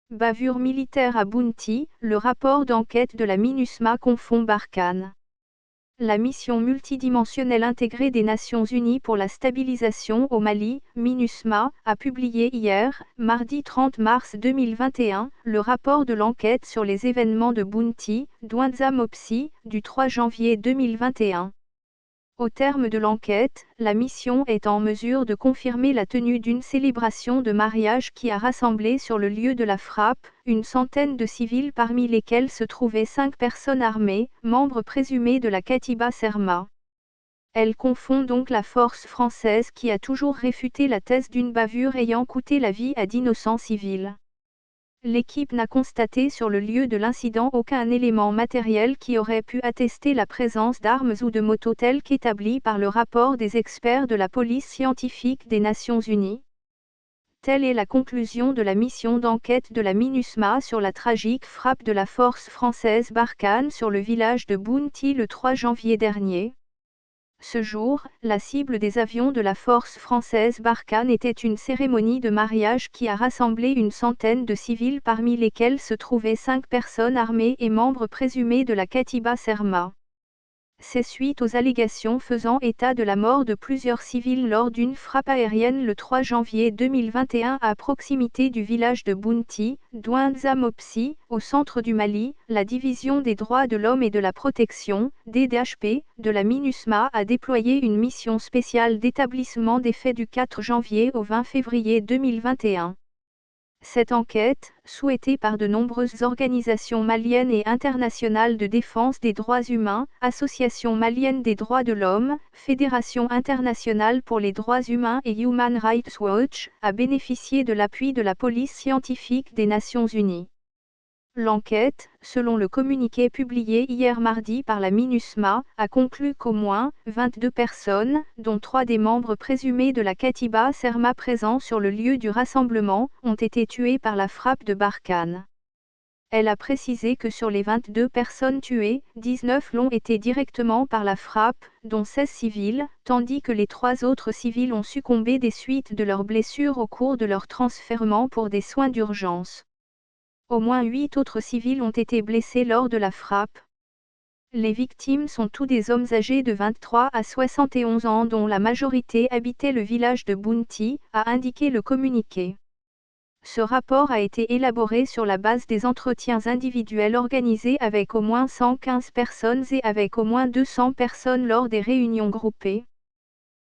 Bavure militaire à Bounty, le rapport d'enquête de la MINUSMA confond Barkhane. La mission multidimensionnelle intégrée des Nations Unies pour la stabilisation au Mali, MINUSMA, a publié hier, mardi 30 mars 2021, le rapport de l'enquête sur les événements de Bounty, Douentza Mopsi, du 3 janvier 2021. Au terme de l'enquête, la mission est en mesure de confirmer la tenue d'une célébration de mariage qui a rassemblé sur le lieu de la frappe, une centaine de civils parmi lesquels se trouvaient 5 personnes armées, membres présumés de la Katiba Serma. Elle confond donc la force française qui a toujours réfuté la thèse d'une bavure ayant coûté la vie à d'innocents civils. L'équipe n'a constaté sur le lieu de l'incident aucun élément matériel qui aurait pu attester la présence d'armes ou de motos telles qu'établies par le rapport des experts de la police scientifique des Nations Unies. Telle est la conclusion de la mission d'enquête de la MINUSMA sur la tragique frappe de la force française Barkhane sur le village de Bounty le 3 janvier dernier. Ce jour, la cible des avions de la force française Barkhane était une cérémonie de mariage qui a rassemblé une centaine de civils parmi lesquels se trouvaient 5 personnes armées et membres présumés de la Katiba Serma. C'est suite aux allégations faisant état de la mort de plusieurs civils lors d'une frappe aérienne le 3 janvier 2021 à proximité du village de Bounty, Douentza Mopsi, au centre du Mali, la Division des droits de l'homme et de la protection, DDHP, de la MINUSMA a déployé une mission spéciale d'établissement des faits du 4 janvier au 20 février 2021. Cette enquête, souhaitée par de nombreuses organisations maliennes et internationales de défense des droits humains, Association malienne des droits de l'homme, Fédération internationale pour les droits humains et Human Rights Watch, a bénéficié de l'appui de la police scientifique des Nations Unies. L'enquête, selon le communiqué publié hier mardi par la MINUSMA, a conclu qu'au moins 22 personnes, dont 3 des membres présumés de la Katiba Serma présents sur le lieu du rassemblement, ont été tuées par la frappe de Barkhane. Elle a précisé que sur les 22 personnes tuées, 19 l'ont été directement par la frappe, dont 16 civils, tandis que les 3 autres civils ont succombé des suites de leurs blessures au cours de leur transfèrement pour des soins d'urgence. Au moins 8 autres civils ont été blessés lors de la frappe. Les victimes sont tous des hommes âgés de 23 à 71 ans dont la majorité habitait le village de Bounty, a indiqué le communiqué. Ce rapport a été élaboré sur la base des entretiens individuels organisés avec au moins 115 personnes et avec au moins 200 personnes lors des réunions groupées.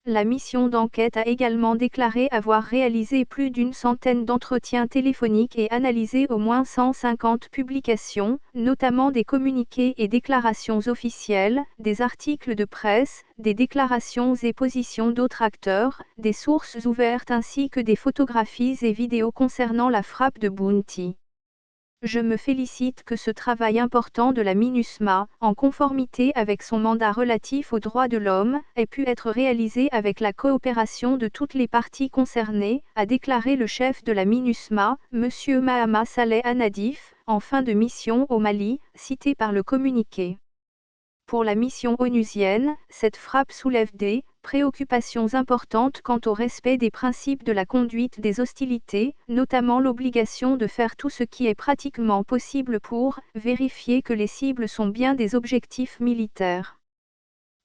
La mission d'enquête a également déclaré avoir réalisé plus d'une centaine d'entretiens téléphoniques et analysé au moins 150 publications, notamment des communiqués et déclarations officielles, des articles de presse, des déclarations et positions d'autres acteurs, des sources ouvertes ainsi que des photographies et vidéos concernant la frappe de Bounty. Je me félicite que ce travail important de la MINUSMA, en conformité avec son mandat relatif aux droits de l'homme, ait pu être réalisé avec la coopération de toutes les parties concernées, a déclaré le chef de la MINUSMA, M. Mahama Saleh Anadif, en fin de mission au Mali, cité par le communiqué. Pour la mission onusienne, cette frappe soulève des préoccupations importantes quant au respect des principes de la conduite des hostilités, notamment l'obligation de faire tout ce qui est pratiquement possible pour vérifier que les cibles sont bien des objectifs militaires.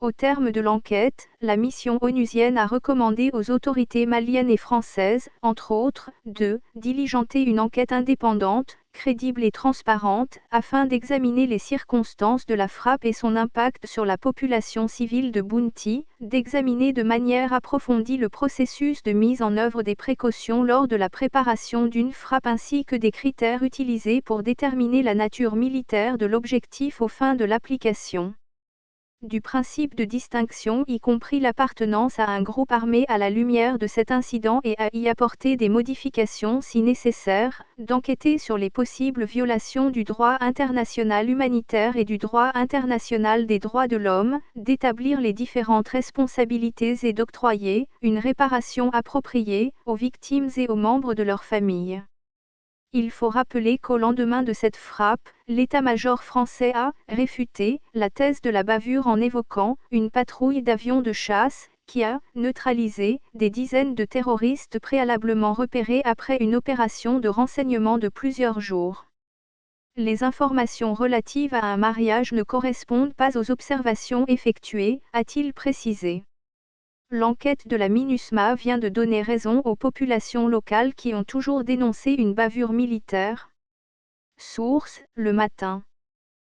Au terme de l'enquête, la mission onusienne a recommandé aux autorités maliennes et françaises, entre autres, de diligenter une enquête indépendante, crédible et transparente, afin d'examiner les circonstances de la frappe et son impact sur la population civile de Bounty, d'examiner de manière approfondie le processus de mise en œuvre des précautions lors de la préparation d'une frappe ainsi que des critères utilisés pour déterminer la nature militaire de l'objectif aux fins de l'application du principe de distinction y compris l'appartenance à un groupe armé à la lumière de cet incident et à y apporter des modifications si nécessaire, d'enquêter sur les possibles violations du droit international humanitaire et du droit international des droits de l'homme, d'établir les différentes responsabilités et d'octroyer une réparation appropriée aux victimes et aux membres de leur famille. Il faut rappeler qu'au lendemain de cette frappe, l'état-major français a réfuté la thèse de la bavure en évoquant une patrouille d'avions de chasse qui a neutralisé des dizaines de terroristes préalablement repérés après une opération de renseignement de plusieurs jours. Les informations relatives à un mariage ne correspondent pas aux observations effectuées, a-t-il précisé. L'enquête de la MINUSMA vient de donner raison aux populations locales qui ont toujours dénoncé une bavure militaire. Source, Le Matin.